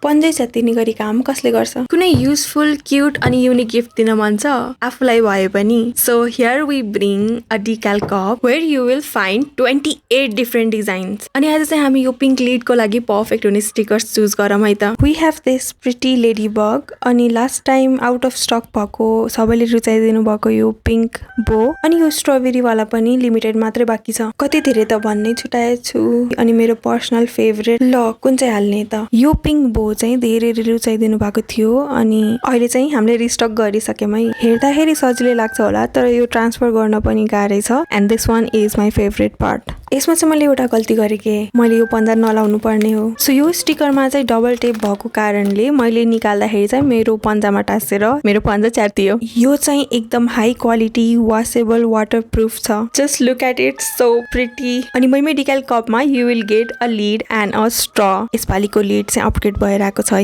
पन्जै जति गरी काम कसले गर्छ? कुनै युजफुल क्यूट अनि युनिक गिफ्ट दिन मन छ आफूलाई भए पनि. So here we bring a decal cup where you will find 28 different designs. अनि आज चाहिँ हामी यो पिङ्क लिडको लागि पर्फेक्ट हुने स्टिकर्स चुज गरौँ है त. We have this pretty ladybug. अनि last time out of stock भएको सबैले रुचाइदिनु भएको यो पिङ्क बो. अनि यो स्ट्रबेरी वाला पनि लिमिटेड मात्रै बाँकी छ. कति धेरै त भन्नै छुटाएछु. अनि मेरो पर्सनल फेभरेट ल कुन चाहिँ हाल्ने त? यो पिङ्क बो चाहिँ धेरै रुचाइदिनु भएको थियो अनि अहिले चाहिँ हामीले रिस्टक गरिसक्यौँ है. हेर्दाखेरि सजिलै लाग्छ होला तर यो ट्रान्सफर गर्न पनि गाह्रै छ. And this one is my favourite part. यसमा चाहिँ मैले एउटा गल्ती गरेँ के मैले यो पन्जा नलाउनु पर्ने हो. सो यो स्टिकरमा चाहिँ डबल टेप भएको कारणले मैले निकाल्दाखेरि चाहिँ मेरो पन्जामा टाँसेर मेरो पन्जा च्यातियो. यो चाहिँ एकदम high quality washable waterproof छ. Just look at it so pretty. अनि मैमै डिकल कपमा you will get a lid and a straw. यसपालिको लिड चाहिँ अपडेट भएर आएको छ है.